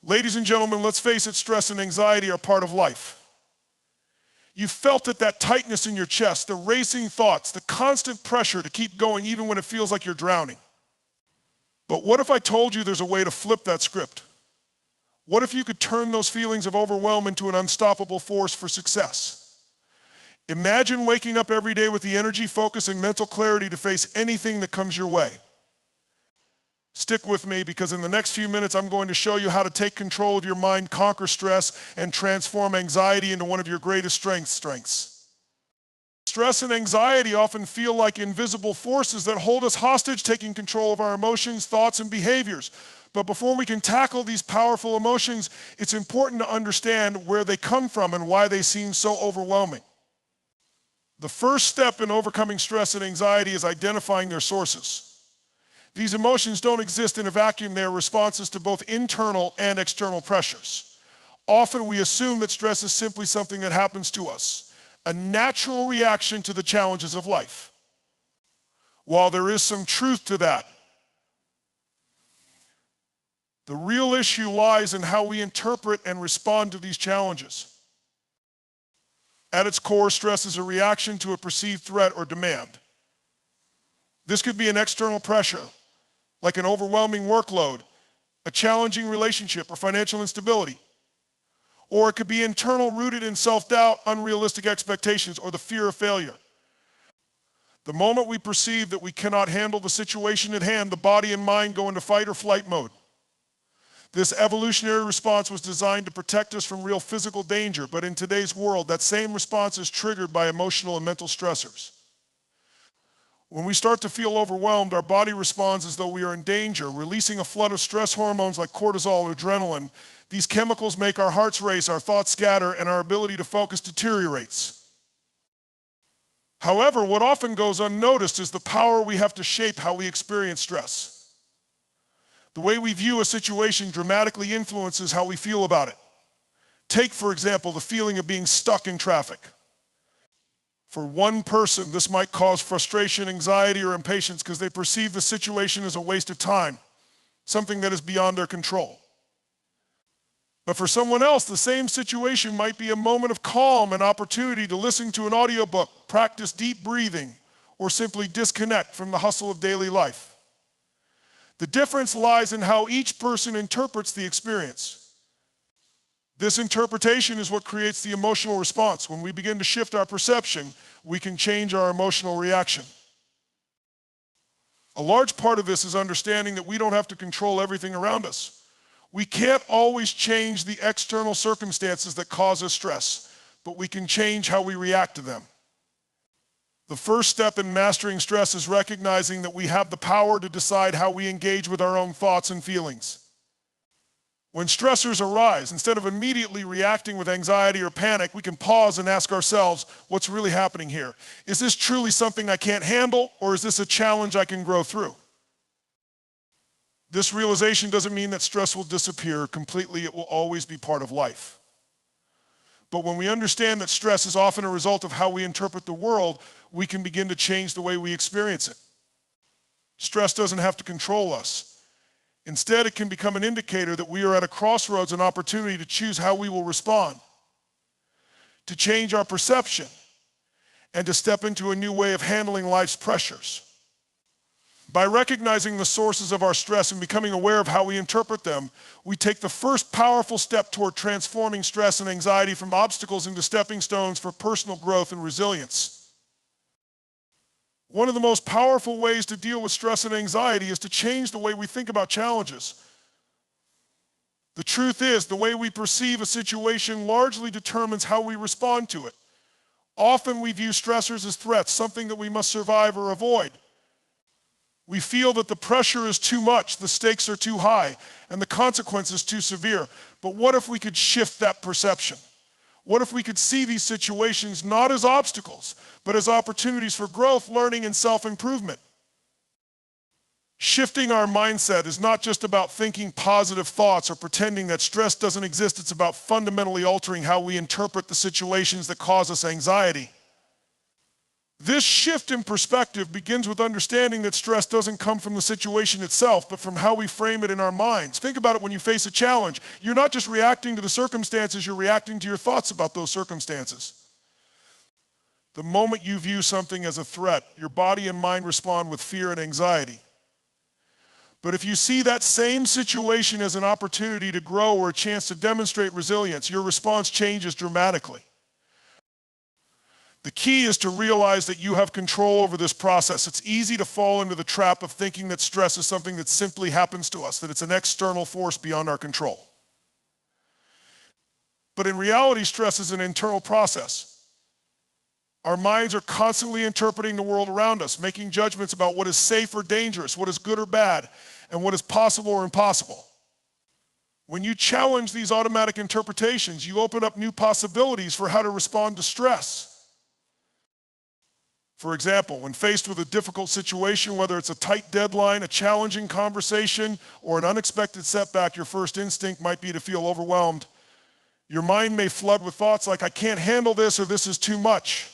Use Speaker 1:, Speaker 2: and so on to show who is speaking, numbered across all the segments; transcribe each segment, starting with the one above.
Speaker 1: Ladies and gentlemen, let's face it, stress and anxiety are part of life. You felt it, that tightness in your chest, the racing thoughts, the constant pressure to keep going even when it feels like you're drowning. But what if I told you there's a way to flip that script? What if you could turn those feelings of overwhelm into an unstoppable force for success? Imagine waking up every day with the energy, focus, and mental clarity to face anything that comes your way. Stick with me, because in the next few minutes I'm going to show you how to take control of your mind, conquer stress, and transform anxiety into one of your greatest strengths. Stress and anxiety often feel like invisible forces that hold us hostage, taking control of our emotions, thoughts, and behaviors. But before we can tackle these powerful emotions, it's important to understand where they come from and why they seem so overwhelming. The first step in overcoming stress and anxiety is identifying their sources. These emotions don't exist in a vacuum. They are responses to both internal and external pressures. Often we assume that stress is simply something that happens to us, a natural reaction to the challenges of life. While there is some truth to that, the real issue lies in how we interpret and respond to these challenges. At its core, stress is a reaction to a perceived threat or demand. This could be an external pressure, like an overwhelming workload, a challenging relationship, or financial instability. Or it could be internal, rooted in self-doubt, unrealistic expectations, or the fear of failure. The moment we perceive that we cannot handle the situation at hand, the body and mind go into fight or flight mode. This evolutionary response was designed to protect us from real physical danger, but in today's world, that same response is triggered by emotional and mental stressors. When we start to feel overwhelmed, our body responds as though we are in danger, releasing a flood of stress hormones like cortisol or adrenaline. These chemicals make our hearts race, our thoughts scatter, and our ability to focus deteriorates. However, what often goes unnoticed is the power we have to shape how we experience stress. The way we view a situation dramatically influences how we feel about it. Take, for example, the feeling of being stuck in traffic. For one person, this might cause frustration, anxiety, or impatience because they perceive the situation as a waste of time, something that is beyond their control. But for someone else, the same situation might be a moment of calm, an opportunity to listen to an audiobook, practice deep breathing, or simply disconnect from the hustle of daily life. The difference lies in how each person interprets the experience. This interpretation is what creates the emotional response. When we begin to shift our perception, we can change our emotional reaction. A large part of this is understanding that we don't have to control everything around us. We can't always change the external circumstances that cause us stress, but we can change how we react to them. The first step in mastering stress is recognizing that we have the power to decide how we engage with our own thoughts and feelings. When stressors arise, instead of immediately reacting with anxiety or panic, we can pause and ask ourselves, what's really happening here? Is this truly something I can't handle, or is this a challenge I can grow through? This realization doesn't mean that stress will disappear completely. It will always be part of life. But when we understand that stress is often a result of how we interpret the world, we can begin to change the way we experience it. Stress doesn't have to control us. Instead, it can become an indicator that we are at a crossroads, an opportunity to choose how we will respond, to change our perception, and to step into a new way of handling life's pressures. By recognizing the sources of our stress and becoming aware of how we interpret them, we take the first powerful step toward transforming stress and anxiety from obstacles into stepping stones for personal growth and resilience. One of the most powerful ways to deal with stress and anxiety is to change the way we think about challenges. The truth is, the way we perceive a situation largely determines how we respond to it. Often we view stressors as threats, something that we must survive or avoid. We feel that the pressure is too much, the stakes are too high, and the consequences too severe. But what if we could shift that perception? What if we could see these situations not as obstacles, but as opportunities for growth, learning, and self-improvement? Shifting our mindset is not just about thinking positive thoughts or pretending that stress doesn't exist. It's about fundamentally altering how we interpret the situations that cause us anxiety. This shift in perspective begins with understanding that stress doesn't come from the situation itself, but from how we frame it in our minds. Think about it when you face a challenge. You're not just reacting to the circumstances, you're reacting to your thoughts about those circumstances. The moment you view something as a threat, your body and mind respond with fear and anxiety. But if you see that same situation as an opportunity to grow or a chance to demonstrate resilience, your response changes dramatically. The key is to realize that you have control over this process. It's easy to fall into the trap of thinking that stress is something that simply happens to us, that it's an external force beyond our control. But in reality, stress is an internal process. Our minds are constantly interpreting the world around us, making judgments about what is safe or dangerous, what is good or bad, and what is possible or impossible. When you challenge these automatic interpretations, you open up new possibilities for how to respond to stress. For example, when faced with a difficult situation, whether it's a tight deadline, a challenging conversation, or an unexpected setback, your first instinct might be to feel overwhelmed. Your mind may flood with thoughts like, I can't handle this, or this is too much.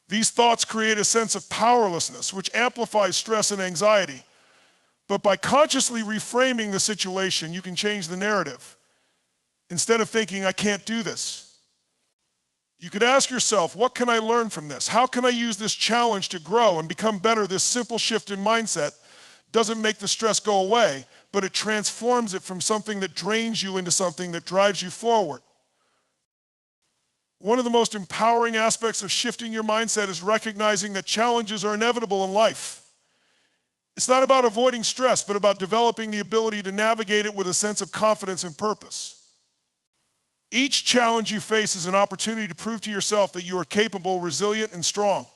Speaker 1: These thoughts create a sense of powerlessness, which amplifies stress and anxiety. But by consciously reframing the situation, you can change the narrative. Instead of thinking, I can't do this, you could ask yourself, what can I learn from this? How can I use this challenge to grow and become better? This simple shift in mindset doesn't make the stress go away, but it transforms it from something that drains you into something that drives you forward. One of the most empowering aspects of shifting your mindset is recognizing that challenges are inevitable in life. It's not about avoiding stress, but about developing the ability to navigate it with a sense of confidence and purpose. Each challenge you face is an opportunity to prove to yourself that you are capable, resilient, and strong.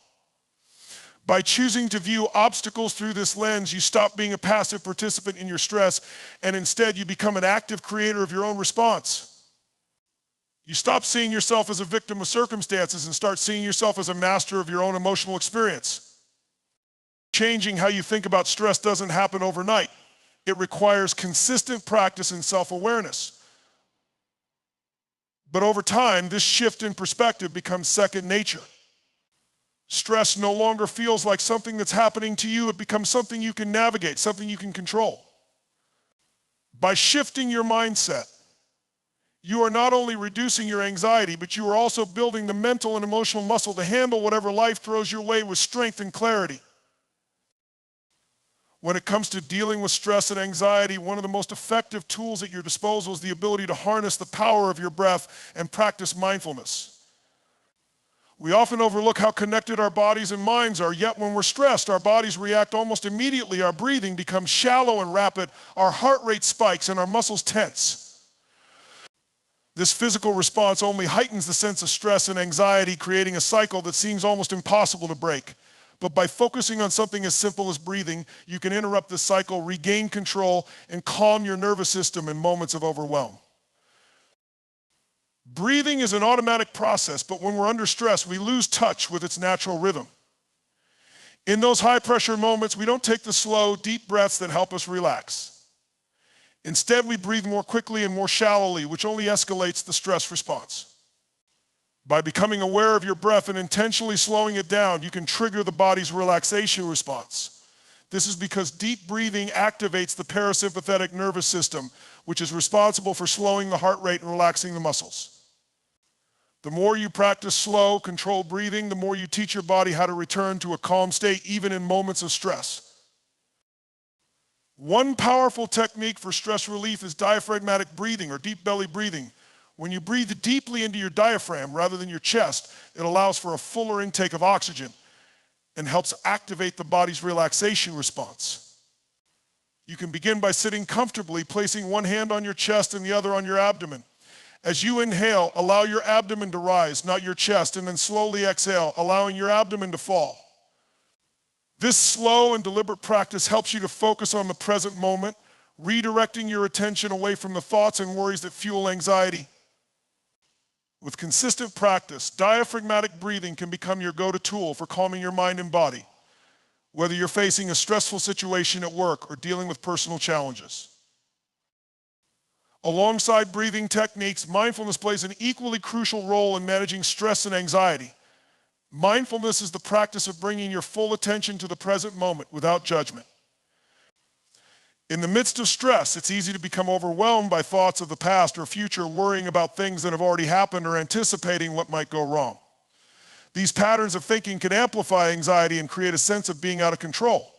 Speaker 1: By choosing to view obstacles through this lens, you stop being a passive participant in your stress, and instead you become an active creator of your own response. You stop seeing yourself as a victim of circumstances and start seeing yourself as a master of your own emotional experience. Changing how you think about stress doesn't happen overnight. It requires consistent practice and self-awareness. But over time, this shift in perspective becomes second nature. Stress no longer feels like something that's happening to you. It becomes something you can navigate, something you can control. By shifting your mindset, you are not only reducing your anxiety, but you are also building the mental and emotional muscle to handle whatever life throws your way with strength and clarity. When it comes to dealing with stress and anxiety, one of the most effective tools at your disposal is the ability to harness the power of your breath and practice mindfulness. We often overlook how connected our bodies and minds are, yet when we're stressed, our bodies react almost immediately. Our breathing becomes shallow and rapid, our heart rate spikes, and our muscles tense. This physical response only heightens the sense of stress and anxiety, creating a cycle that seems almost impossible to break. But by focusing on something as simple as breathing, you can interrupt this cycle, regain control, and calm your nervous system in moments of overwhelm. Breathing is an automatic process, but when we're under stress, we lose touch with its natural rhythm. In those high-pressure moments, we don't take the slow, deep breaths that help us relax. Instead, we breathe more quickly and more shallowly, which only escalates the stress response. By becoming aware of your breath and intentionally slowing it down, you can trigger the body's relaxation response. This is because deep breathing activates the parasympathetic nervous system, which is responsible for slowing the heart rate and relaxing the muscles. The more you practice slow, controlled breathing, the more you teach your body how to return to a calm state, even in moments of stress. One powerful technique for stress relief is diaphragmatic breathing or deep belly breathing. When you breathe deeply into your diaphragm rather than your chest, it allows for a fuller intake of oxygen and helps activate the body's relaxation response. You can begin by sitting comfortably, placing one hand on your chest and the other on your abdomen. As you inhale, allow your abdomen to rise, not your chest, and then slowly exhale, allowing your abdomen to fall. This slow and deliberate practice helps you to focus on the present moment, redirecting your attention away from the thoughts and worries that fuel anxiety. With consistent practice, diaphragmatic breathing can become your go-to tool for calming your mind and body, whether you're facing a stressful situation at work or dealing with personal challenges. Alongside breathing techniques, mindfulness plays an equally crucial role in managing stress and anxiety. Mindfulness is the practice of bringing your full attention to the present moment without judgment. In the midst of stress, it's easy to become overwhelmed by thoughts of the past or future, worrying about things that have already happened or anticipating what might go wrong. These patterns of thinking can amplify anxiety and create a sense of being out of control.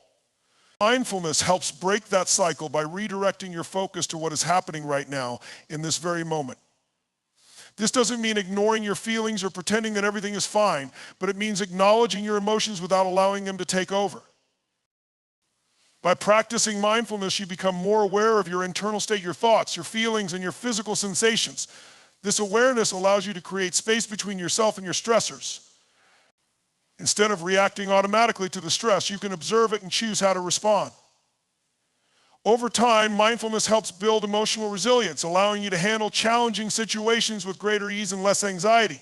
Speaker 1: Mindfulness helps break that cycle by redirecting your focus to what is happening right now in this very moment. This doesn't mean ignoring your feelings or pretending that everything is fine, but it means acknowledging your emotions without allowing them to take over. By practicing mindfulness, you become more aware of your internal state, your thoughts, your feelings, and your physical sensations. This awareness allows you to create space between yourself and your stressors. Instead of reacting automatically to the stress, you can observe it and choose how to respond. Over time, mindfulness helps build emotional resilience, allowing you to handle challenging situations with greater ease and less anxiety.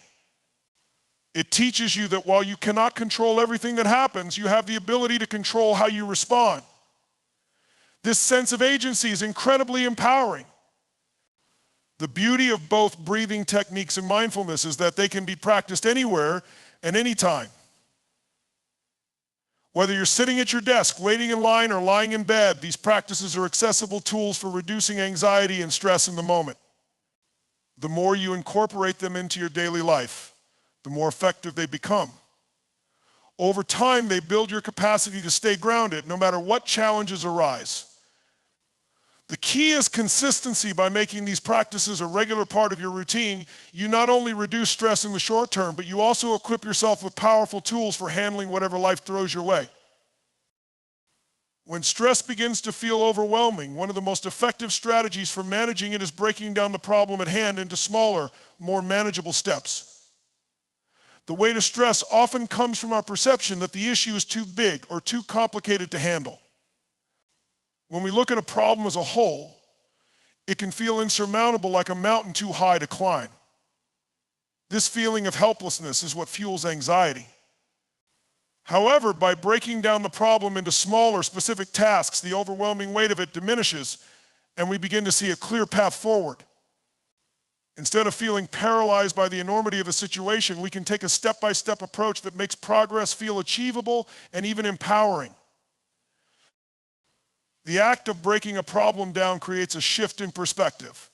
Speaker 1: It teaches you that while you cannot control everything that happens, you have the ability to control how you respond. This sense of agency is incredibly empowering. The beauty of both breathing techniques and mindfulness is that they can be practiced anywhere and anytime. Whether you're sitting at your desk, waiting in line, or lying in bed, these practices are accessible tools for reducing anxiety and stress in the moment. The more you incorporate them into your daily life, the more effective they become. Over time, they build your capacity to stay grounded no matter what challenges arise. The key is consistency. By making these practices a regular part of your routine, you not only reduce stress in the short term, but you also equip yourself with powerful tools for handling whatever life throws your way. When stress begins to feel overwhelming, one of the most effective strategies for managing it is breaking down the problem at hand into smaller, more manageable steps. The weight of stress often comes from our perception that the issue is too big or too complicated to handle. When we look at a problem as a whole, it can feel insurmountable, like a mountain too high to climb. This feeling of helplessness is what fuels anxiety. However, by breaking down the problem into smaller, specific tasks, the overwhelming weight of it diminishes, and we begin to see a clear path forward. Instead of feeling paralyzed by the enormity of a situation, we can take a step-by-step approach that makes progress feel achievable and even empowering. The act of breaking a problem down creates a shift in perspective.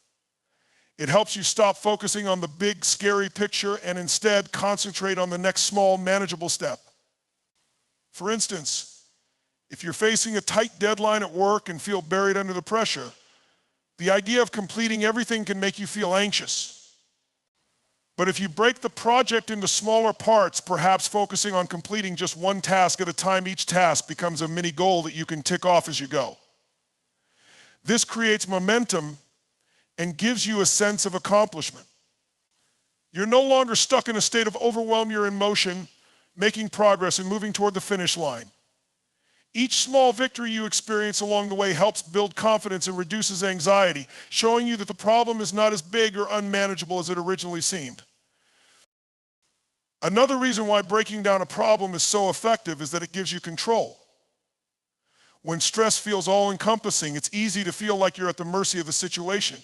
Speaker 1: It helps you stop focusing on the big, scary picture and instead concentrate on the next small, manageable step. For instance, if you're facing a tight deadline at work and feel buried under the pressure, the idea of completing everything can make you feel anxious. But if you break the project into smaller parts, perhaps focusing on completing just one task at a time, each task becomes a mini goal that you can tick off as you go. This creates momentum and gives you a sense of accomplishment. You're no longer stuck in a state of overwhelm. You're in motion, making progress and moving toward the finish line. Each small victory you experience along the way helps build confidence and reduces anxiety, showing you that the problem is not as big or unmanageable as it originally seemed. Another reason why breaking down a problem is so effective is that it gives you control. When stress feels all-encompassing, it's easy to feel like you're at the mercy of the situation.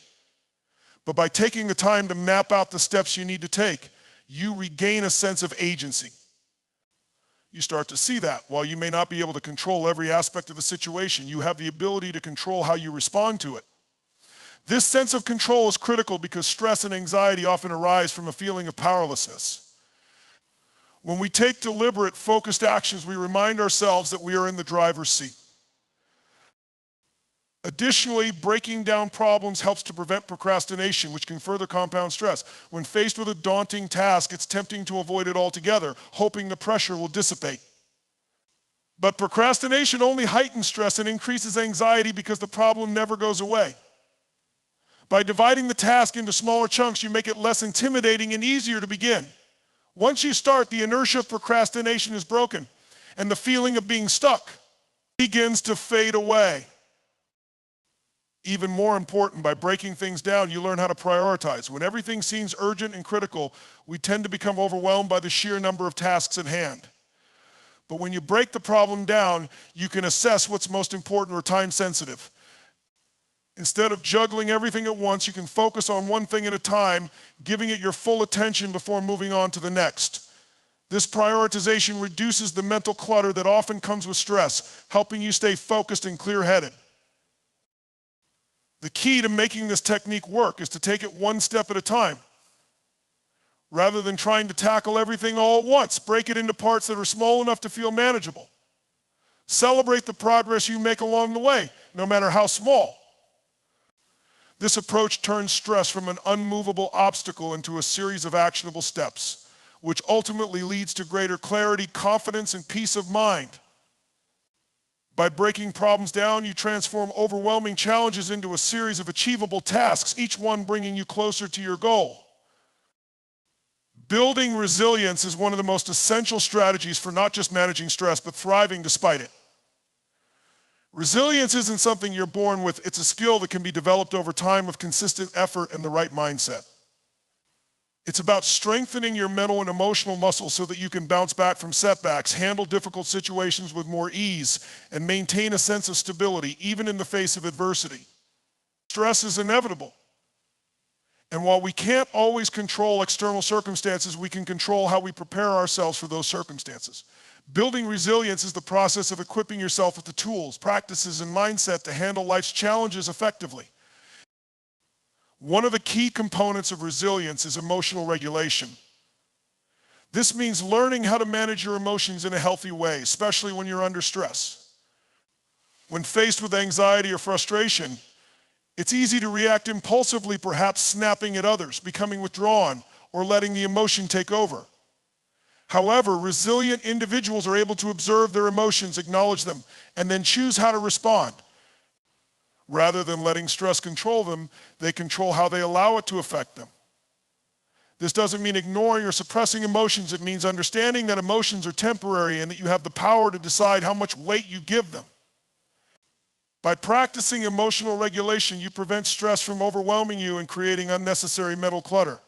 Speaker 1: But by taking the time to map out the steps you need to take, you regain a sense of agency. You start to see that while you may not be able to control every aspect of the situation, you have the ability to control how you respond to it. This sense of control is critical because stress and anxiety often arise from a feeling of powerlessness. When we take deliberate, focused actions, we remind ourselves that we are in the driver's seat. Additionally, breaking down problems helps to prevent procrastination, which can further compound stress. When faced with a daunting task, it's tempting to avoid it altogether, hoping the pressure will dissipate. But procrastination only heightens stress and increases anxiety because the problem never goes away. By dividing the task into smaller chunks, you make it less intimidating and easier to begin. Once you start, the inertia of procrastination is broken, and the feeling of being stuck begins to fade away. Even more important, by breaking things down, you learn how to prioritize. When everything seems urgent and critical, we tend to become overwhelmed by the sheer number of tasks at hand. But when you break the problem down, you can assess what's most important or time sensitive. Instead of juggling everything at once, you can focus on one thing at a time, giving it your full attention before moving on to the next. This prioritization reduces the mental clutter that often comes with stress, helping you stay focused and clear-headed. The key to making this technique work is to take it one step at a time. Rather than trying to tackle everything all at once, break it into parts that are small enough to feel manageable. Celebrate the progress you make along the way, no matter how small. This approach turns stress from an unmovable obstacle into a series of actionable steps, which ultimately leads to greater clarity, confidence, and peace of mind. By breaking problems down, you transform overwhelming challenges into a series of achievable tasks, each one bringing you closer to your goal. Building resilience is one of the most essential strategies for not just managing stress, but thriving despite it. Resilience isn't something you're born with, it's a skill that can be developed over time with consistent effort and the right mindset. It's about strengthening your mental and emotional muscles so that you can bounce back from setbacks, handle difficult situations with more ease, and maintain a sense of stability, even in the face of adversity. Stress is inevitable. And while we can't always control external circumstances, we can control how we prepare ourselves for those circumstances. Building resilience is the process of equipping yourself with the tools, practices, and mindset to handle life's challenges effectively. One of the key components of resilience is emotional regulation. This means learning how to manage your emotions in a healthy way, especially when you're under stress. When faced with anxiety or frustration, it's easy to react impulsively, perhaps snapping at others, becoming withdrawn, or letting the emotion take over. However, resilient individuals are able to observe their emotions, acknowledge them, and then choose how to respond. Rather than letting stress control them, they control how they allow it to affect them. This doesn't mean ignoring or suppressing emotions. It means understanding that emotions are temporary and that you have the power to decide how much weight you give them. By practicing emotional regulation, you prevent stress from overwhelming you and creating unnecessary mental clutter.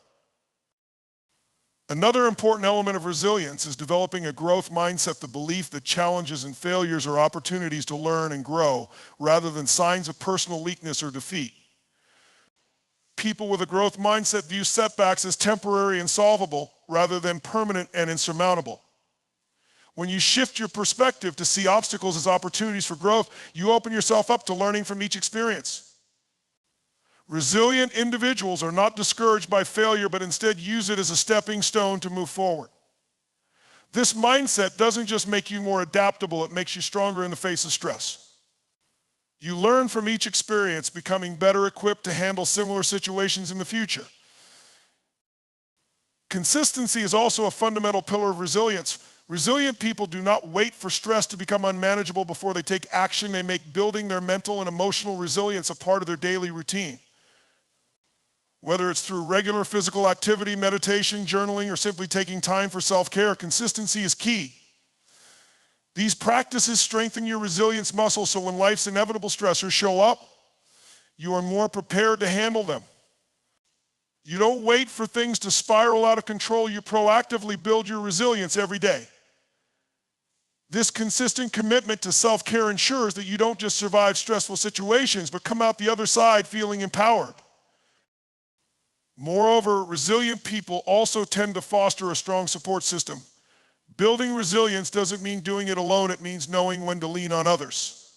Speaker 1: Another important element of resilience is developing a growth mindset, the belief that challenges and failures are opportunities to learn and grow, rather than signs of personal weakness or defeat. People with a growth mindset view setbacks as temporary and solvable, rather than permanent and insurmountable. When you shift your perspective to see obstacles as opportunities for growth, you open yourself up to learning from each experience. Resilient individuals are not discouraged by failure, but instead use it as a stepping stone to move forward. This mindset doesn't just make you more adaptable, it makes you stronger in the face of stress. You learn from each experience, becoming better equipped to handle similar situations in the future. Consistency is also a fundamental pillar of resilience. Resilient people do not wait for stress to become unmanageable before they take action. They make building their mental and emotional resilience a part of their daily routine. Whether it's through regular physical activity, meditation, journaling, or simply taking time for self-care, consistency is key. These practices strengthen your resilience muscle so when life's inevitable stressors show up, you are more prepared to handle them. You don't wait for things to spiral out of control, you proactively build your resilience every day. This consistent commitment to self-care ensures that you don't just survive stressful situations, but come out the other side feeling empowered. Moreover, resilient people also tend to foster a strong support system. Building resilience doesn't mean doing it alone, it means knowing when to lean on others.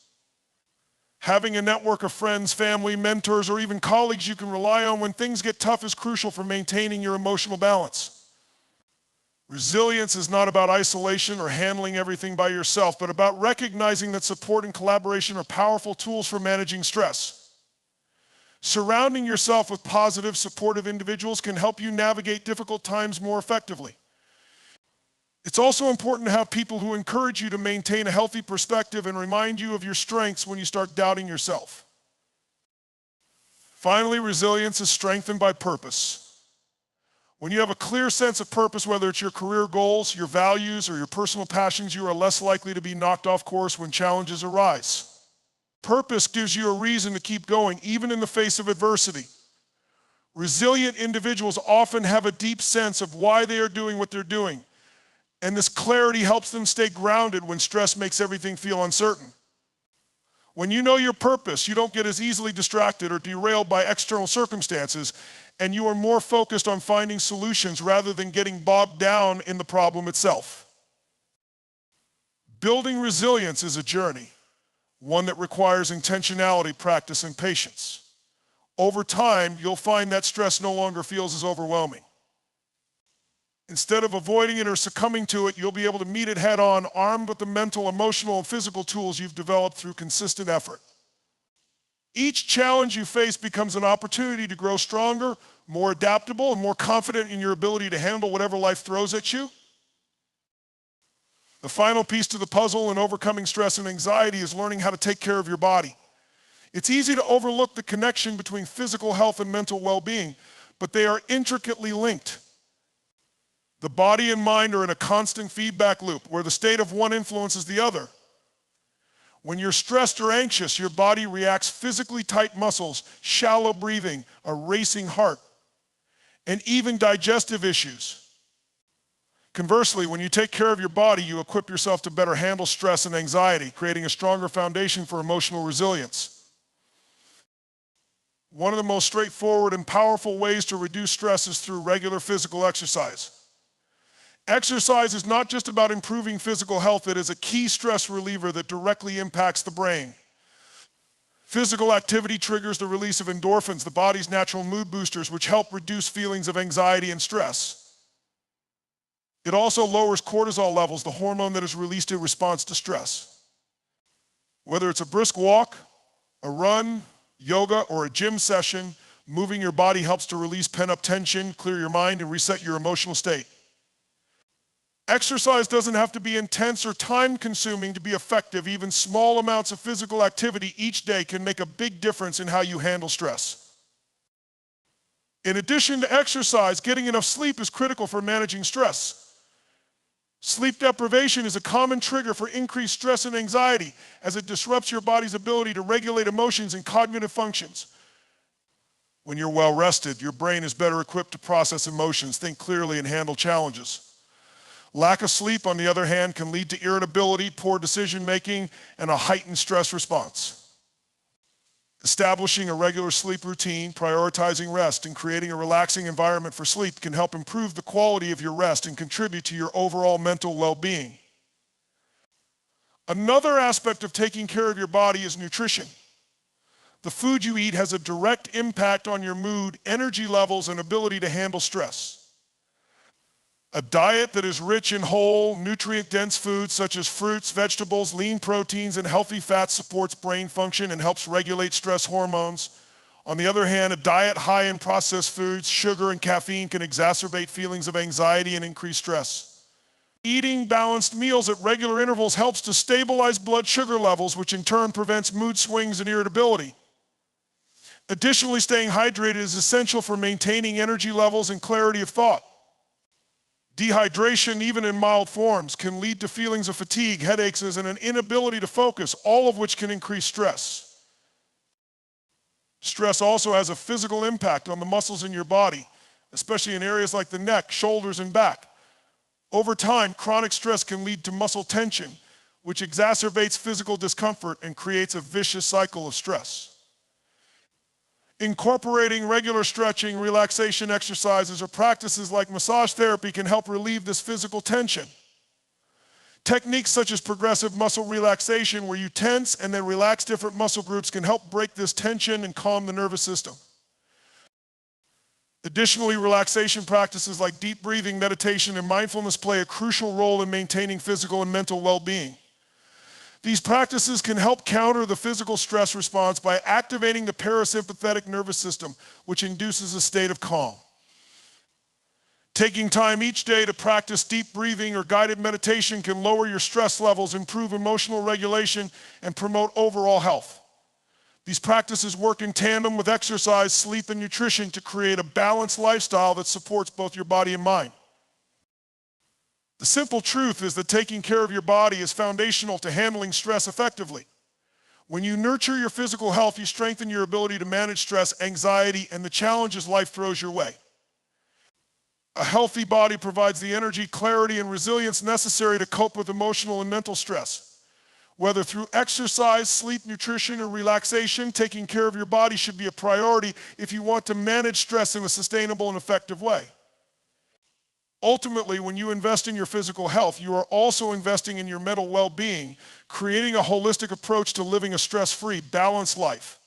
Speaker 1: Having a network of friends, family, mentors, or even colleagues you can rely on when things get tough is crucial for maintaining your emotional balance. Resilience is not about isolation or handling everything by yourself, but about recognizing that support and collaboration are powerful tools for managing stress. Surrounding yourself with positive, supportive individuals can help you navigate difficult times more effectively. It's also important to have people who encourage you to maintain a healthy perspective and remind you of your strengths when you start doubting yourself. Finally, resilience is strengthened by purpose. When you have a clear sense of purpose, whether it's your career goals, your values, or your personal passions, you are less likely to be knocked off course when challenges arise. Purpose gives you a reason to keep going, even in the face of adversity. Resilient individuals often have a deep sense of why they are doing what they're doing, and this clarity helps them stay grounded when stress makes everything feel uncertain. When you know your purpose, you don't get as easily distracted or derailed by external circumstances, and you are more focused on finding solutions rather than getting bogged down in the problem itself. Building resilience is a journey, one that requires intentionality, practice, and patience. Over time, you'll find that stress no longer feels as overwhelming. Instead of avoiding it or succumbing to it, you'll be able to meet it head on, armed with the mental, emotional, and physical tools you've developed through consistent effort. Each challenge you face becomes an opportunity to grow stronger, more adaptable, and more confident in your ability to handle whatever life throws at you. The final piece to the puzzle in overcoming stress and anxiety is learning how to take care of your body. It's easy to overlook the connection between physical health and mental well-being, but they are intricately linked. The body and mind are in a constant feedback loop where the state of one influences the other. When you're stressed or anxious, your body reacts physically tight muscles, shallow breathing, a racing heart, and even digestive issues. Conversely, when you take care of your body, you equip yourself to better handle stress and anxiety, creating a stronger foundation for emotional resilience. One of the most straightforward and powerful ways to reduce stress is through regular physical exercise. Exercise is not just about improving physical health, it is a key stress reliever that directly impacts the brain. Physical activity triggers the release of endorphins, the body's natural mood boosters, which help reduce feelings of anxiety and stress. It also lowers cortisol levels, the hormone that is released in response to stress. Whether it's a brisk walk, a run, yoga, or a gym session, moving your body helps to release pent-up tension, clear your mind, and reset your emotional state. Exercise doesn't have to be intense or time-consuming to be effective. Even small amounts of physical activity each day can make a big difference in how you handle stress. In addition to exercise, getting enough sleep is critical for managing stress. Sleep deprivation is a common trigger for increased stress and anxiety as it disrupts your body's ability to regulate emotions and cognitive functions. When you're well rested, your brain is better equipped to process emotions, think clearly, and handle challenges. Lack of sleep, on the other hand, can lead to irritability, poor decision-making, and a heightened stress response. Establishing a regular sleep routine, prioritizing rest, and creating a relaxing environment for sleep can help improve the quality of your rest and contribute to your overall mental well-being. Another aspect of taking care of your body is nutrition. The food you eat has a direct impact on your mood, energy levels, and ability to handle stress. A diet that is rich in whole, nutrient-dense foods such as fruits, vegetables, lean proteins, and healthy fats supports brain function and helps regulate stress hormones. On the other hand, a diet high in processed foods, sugar, and caffeine can exacerbate feelings of anxiety and increase stress. Eating balanced meals at regular intervals helps to stabilize blood sugar levels, which in turn prevents mood swings and irritability. Additionally, staying hydrated is essential for maintaining energy levels and clarity of thought. Dehydration, even in mild forms, can lead to feelings of fatigue, headaches, and an inability to focus, all of which can increase stress. Stress also has a physical impact on the muscles in your body, especially in areas like the neck, shoulders, and back. Over time, chronic stress can lead to muscle tension, which exacerbates physical discomfort and creates a vicious cycle of stress. Incorporating regular stretching, relaxation exercises, or practices like massage therapy can help relieve this physical tension. Techniques such as progressive muscle relaxation, where you tense and then relax different muscle groups, can help break this tension and calm the nervous system. Additionally, relaxation practices like deep breathing, meditation, and mindfulness play a crucial role in maintaining physical and mental well-being. These practices can help counter the physical stress response by activating the parasympathetic nervous system, which induces a state of calm. Taking time each day to practice deep breathing or guided meditation can lower your stress levels, improve emotional regulation, and promote overall health. These practices work in tandem with exercise, sleep, and nutrition to create a balanced lifestyle that supports both your body and mind. The simple truth is that taking care of your body is foundational to handling stress effectively. When you nurture your physical health, you strengthen your ability to manage stress, anxiety, and the challenges life throws your way. A healthy body provides the energy, clarity, and resilience necessary to cope with emotional and mental stress. Whether through exercise, sleep, nutrition, or relaxation, taking care of your body should be a priority if you want to manage stress in a sustainable and effective way. Ultimately, when you invest in your physical health, you are also investing in your mental well-being, creating a holistic approach to living a stress-free, balanced life.